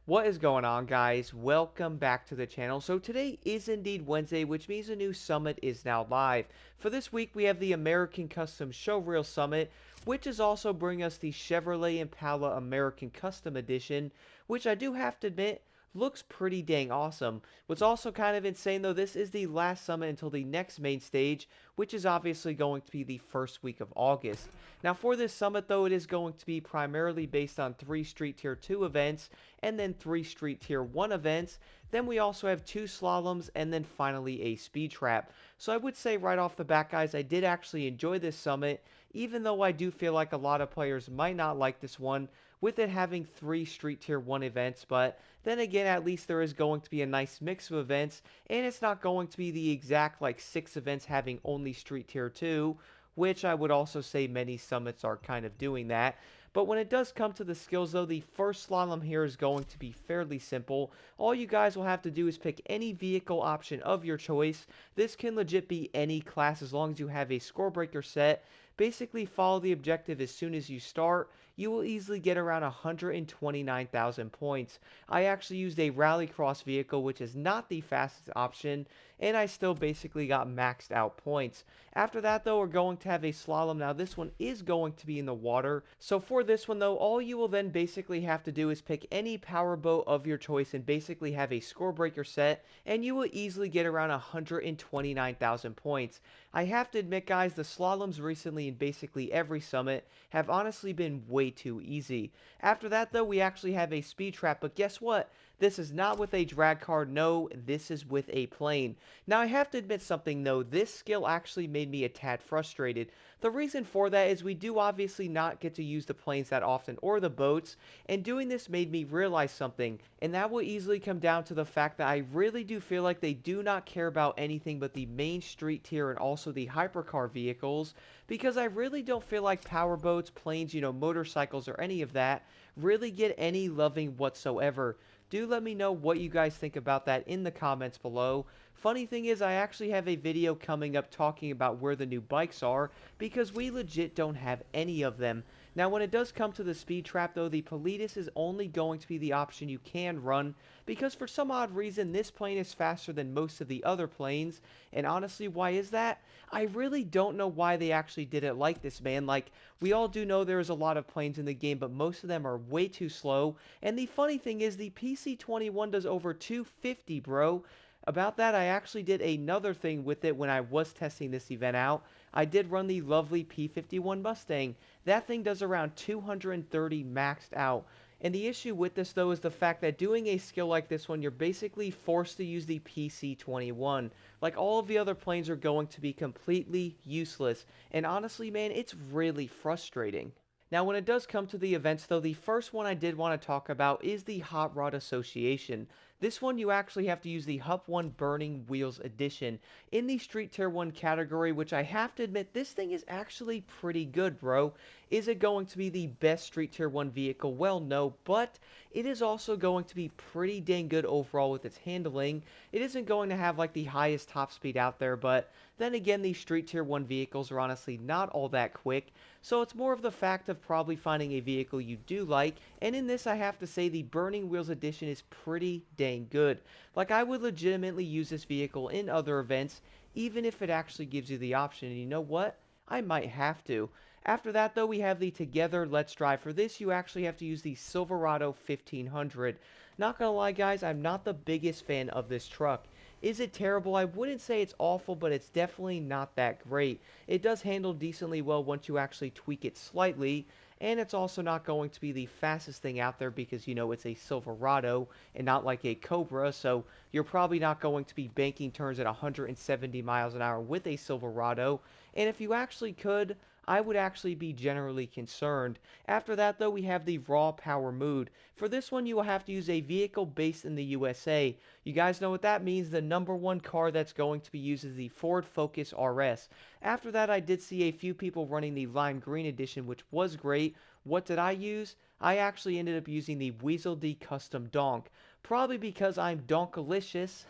What is going on, guys? Welcome back to the channel. So today is indeed Wednesday, which means a new summit is now live. For this week, we have the American Custom Showreel Summit, which is also bringing us the Chevrolet Impala American Custom Edition, which I do have to admit, looks pretty dang awesome. What's also kind of insane though, this is the last summit until the next main stage, which is obviously going to be the first week of August. Now for this summit though, it is going to be primarily based on 3 Street Tier 2 events, and then 3 Street Tier 1 events. Then we also have 2 slaloms, and then finally a speed trap. So I would say right off the bat, guys, I did actually enjoy this summit, even though I do feel like a lot of players might not like this one, with it having 3 Street Tier 1 events, but then again, at least there is going to be a nice mix of events, and it's not going to be the exact like 6 events having only Street Tier 2, which I would also say many summits are kind of doing that. But when it does come to the skills though, the first slalom here is going to be fairly simple. All you guys will have to do is pick any vehicle option of your choice. This can legit be any class as long as you have a score breaker set. Basically follow the objective as soon as you start. You will easily get around 129,000 points. I actually used a rallycross vehicle, which is not the fastest option, and I still basically got maxed out points. After that though, we're going to have a slalom. Now this one is going to be in the water. So for this one though, all you will then basically have to do is pick any power boat of your choice and basically have a score breaker set, and you will easily get around 129,000 points. I have to admit, guys, the slaloms recently in basically every summit have honestly been way too easy. After that though, we actually have a speed trap, but guess what? This is not with a drag car, no, this is with a plane. Now I have to admit something though, this skill actually made me a tad frustrated. The reason for that is we do obviously not get to use the planes that often or the boats, and doing this made me realize something, and that will easily come down to the fact that I really do feel like they do not care about anything but the main street tier and also the hypercar vehicles, because I really don't feel like power boats, planes, motorcycles or any of that really get any loving whatsoever. Do let me know what you guys think about that in the comments below. Funny thing is, I actually have a video coming up talking about where the new bikes are, because we legit don't have any of them. Now when it does come to the speed trap though, the Politis is only going to be the option you can run, because for some odd reason this plane is faster than most of the other planes, and honestly, why is that? I really don't know why they actually did it like this, man. Like, we all do know there's a lot of planes in the game, but most of them are way too slow, and the funny thing is the PC-21 does over 250, bro. About that, I actually did another thing with it when I was testing this event out. I did run the lovely P51 Mustang. That thing does around 230 maxed out. And the issue with this though is the fact that doing a skill like this one, you're basically forced to use the PC-21. Like, all of the other planes are going to be completely useless. And honestly, man, it's really frustrating. Now, when it does come to the events, though, the first one I did want to talk about is the Hot Rod Association. This one, you actually have to use the Hup 1 Burning Wheels Edition in the Street Tier 1 category, which I have to admit, this thing is actually pretty good, bro. Is it going to be the best Street Tier 1 vehicle? Well, no, but it is also going to be pretty dang good overall with its handling. It isn't going to have like the highest top speed out there, but then again, these Street Tier 1 vehicles are honestly not all that quick, so it's more of the fact of probably finding a vehicle you do like, and in this I have to say the Burning Wheels Edition is pretty dang good. Like, I would legitimately use this vehicle in other events, even if it actually gives you the option, and you know what? I might have to. After that though, we have the Together Let's Drive. For this, you actually have to use the Silverado 1500. Not gonna lie, guys, I'm not the biggest fan of this truck. Is it terrible? I wouldn't say it's awful, but it's definitely not that great. It does handle decently well once you actually tweak it slightly, and it's also not going to be the fastest thing out there because, it's a Silverado and not like a Cobra, so you're probably not going to be banking turns at 170 miles an hour with a Silverado, and if you actually could, I would actually be generally concerned. After that though, we have the Raw Power Mood. For this one, you will have to use a vehicle based in the USA. You guys know what that means. The number one car that's going to be used is the Ford Focus RS. After that, I did see a few people running the Lime Green Edition, which was great. What did I use? I actually ended up using the Weasel D Custom Donk. Probably because I'm donkalicious.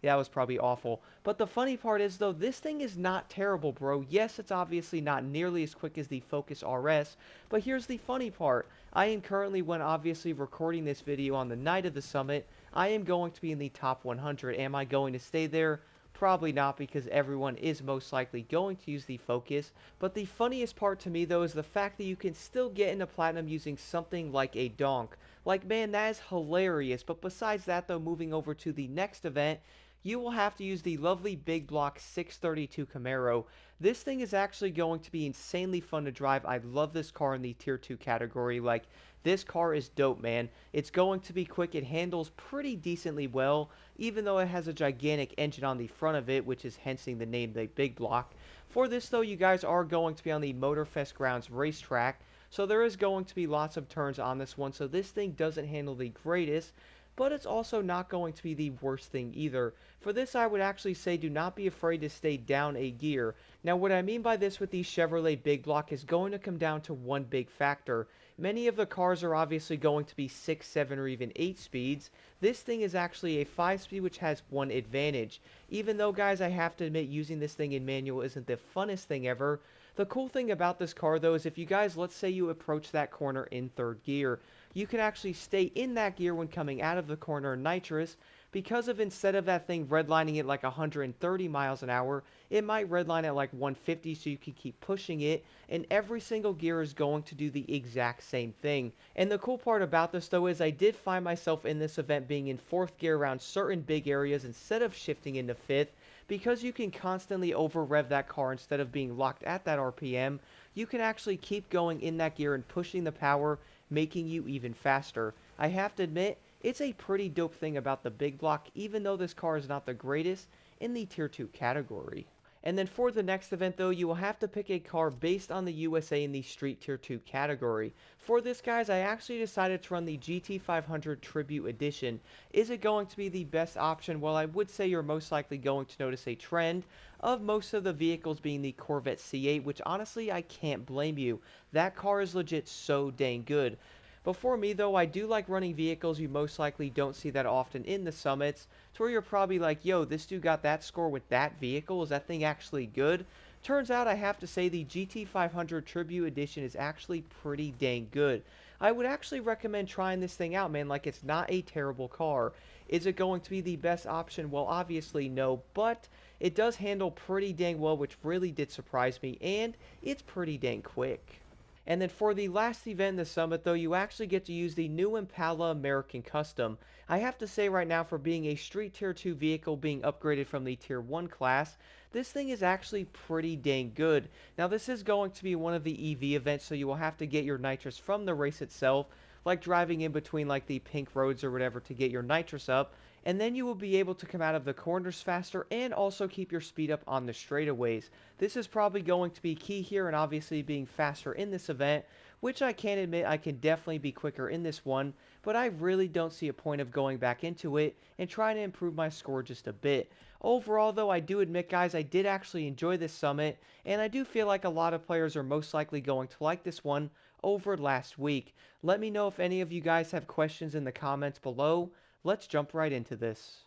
Yeah, that was probably awful. But the funny part is, though, this thing is not terrible, bro. Yes, it's obviously not nearly as quick as the Focus RS, but here's the funny part. I am currently, when obviously recording this video on the night of the summit, I am going to be in the top 100. Am I going to stay there? Probably not, because everyone is most likely going to use the Focus. But the funniest part to me, though, is the fact that you can still get into Platinum using something like a Donk. Like, man, that is hilarious. But besides that, though, moving over to the next event, you will have to use the lovely big block 632 Camaro. This thing is actually going to be insanely fun to drive. I love this car in the tier 2 category. Like, this car is dope, man. It's going to be quick. It handles pretty decently well, even though it has a gigantic engine on the front of it, which is hensing the name the big block. For this, though, you guys are going to be on the Motorfest grounds racetrack, so there is going to be lots of turns on this one, so this thing doesn't handle the greatest, but it's also not going to be the worst thing either. For this, I would actually say do not be afraid to stay down a gear. Now, what I mean by this with the Chevrolet Big Block is going to come down to one big factor. Many of the cars are obviously going to be 6, 7, or even 8 speeds. This thing is actually a 5-speed, which has one advantage. Even though, guys, I have to admit using this thing in manual isn't the funnest thing ever, the cool thing about this car, though, is if you guys, let's say you approach that corner in 3rd gear, you can actually stay in that gear when coming out of the corner nitrous, because of instead of that thing redlining it like 130 miles an hour, it might redline at like 150, so you can keep pushing it, and every single gear is going to do the exact same thing. And the cool part about this, though, is I did find myself in this event being in 4th gear around certain big areas instead of shifting into 5th, because you can constantly over rev that car instead of being locked at that RPM. You can actually keep going in that gear and pushing the power, making you even faster. I have to admit, it's a pretty dope thing about the big block, even though this car is not the greatest in the tier 2 category. And then for the next event, though, you will have to pick a car based on the USA in the Street Tier 2 category. For this, guys, I actually decided to run the GT500 Tribute Edition. Is it going to be the best option? Well, I would say you're most likely going to notice a trend of most of the vehicles being the Corvette C8, which honestly, I can't blame you. That car is legit so dang good. But for me, though, I do like running vehicles you most likely don't see that often in the summits, to where you're probably like, yo, this dude got that score with that vehicle, is that thing actually good? Turns out I have to say the GT500 Tribute Edition is actually pretty dang good. I would actually recommend trying this thing out, man. Like, it's not a terrible car. Is it going to be the best option? Well, obviously no, but it does handle pretty dang well, which really did surprise me, and it's pretty dang quick. And then for the last event in the summit, though, you actually get to use the new Impala American Custom. I have to say right now, for being a Street Tier 2 vehicle being upgraded from the Tier 1 class, this thing is actually pretty dang good. Now, this is going to be one of the EV events, so you will have to get your nitrous from the race itself, like driving in between like the pink roads or whatever to get your nitrous up, and then you will be able to come out of the corners faster and also keep your speed up on the straightaways. This is probably going to be key here, and obviously being faster in this event, which I can admit I can definitely be quicker in this one, but I really don't see a point of going back into it and trying to improve my score just a bit. Overall, though, I do admit, guys, I did actually enjoy this summit, and I do feel like a lot of players are most likely going to like this one over last week. Let me know if any of you guys have questions in the comments below. Let's jump right into this.